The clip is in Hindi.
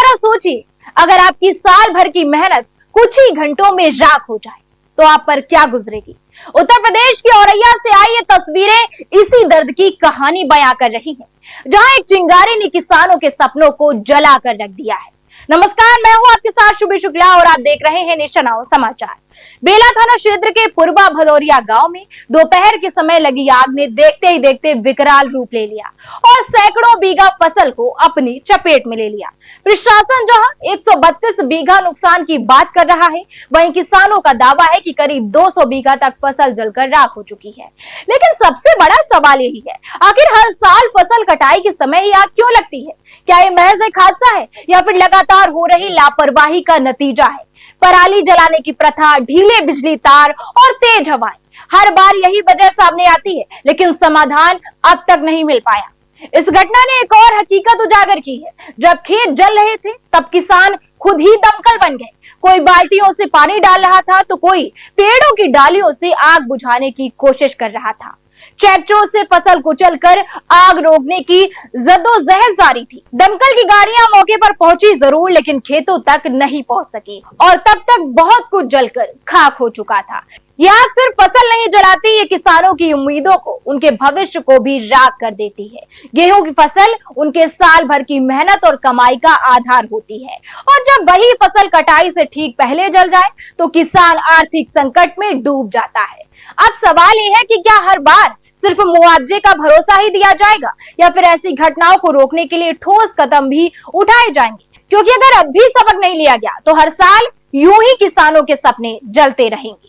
जरा सोचिए, अगर आपकी साल भर की मेहनत कुछ ही घंटों में राख हो जाए तो आप पर क्या गुजरेगी। उत्तर प्रदेश की औरैया से आई ये तस्वीरें इसी दर्द की कहानी बयां कर रही हैं, जहां एक चिंगारी ने किसानों के सपनों को जलाकर रख दिया है। नमस्कार, मैं हूं आपके साथ शुभी शुक्ला और आप देख रहे हैं नेशन नाउ समाचार। बेला थाना क्षेत्र के पूर्वा भदौरिया गांव में दोपहर के समय लगी आग ने देखते ही देखते विकराल रूप ले लिया और सैकड़ों बीघा फसल को अपनी चपेट में ले लिया। प्रशासन जहां 132 बीघा नुकसान की बात कर रहा है, वहीं किसानों का दावा है कि करीब 200 बीघा तक फसल जलकर राख हो चुकी है। लेकिन सबसे बड़ा सवाल यही है, आखिर हर साल फसल कटाई के समय ही आग क्यों लगती है? क्या ये महज एक हादसा है या फिर लगातार हो रही लापरवाही का नतीजा है? पराली जलाने की प्रथा, ढीले बिजली तार और तेज हवाएं, हर बार यही वजह सामने आती है, लेकिन समाधान अब तक नहीं मिल पाया। इस घटना ने एक और हकीकत उजागर की है। जब खेत जल रहे थे तब किसान खुद ही दमकल बन गए। कोई बाल्टियों से पानी डाल रहा था तो कोई पेड़ों की डालियों से आग बुझाने की कोशिश कर रहा था। ट्रैक्टरों से फसल कुचलकर आग रोकने की जद्दोजहद जारी थी। दमकल की गाड़ियां मौके पर पहुंची जरूर, लेकिन खेतों तक नहीं पहुंच सकी और तब तक बहुत कुछ जलकर खाक हो चुका था। यह आग सिर्फ फसल नहीं जलाती, ये किसानों की उम्मीदों को, उनके भविष्य को भी राख कर देती है। गेहूं की फसल उनके साल भर की मेहनत और कमाई का आधार होती है, और जब वही फसल कटाई से ठीक पहले जल जाए तो किसान आर्थिक संकट में डूब जाता है। अब सवाल यह है कि क्या हर बार सिर्फ मुआवजे का भरोसा ही दिया जाएगा या फिर ऐसी घटनाओं को रोकने के लिए ठोस कदम भी उठाए जाएंगे? क्योंकि अगर अब भी सबक नहीं लिया गया तो हर साल यूं ही किसानों के सपने जलते रहेंगे।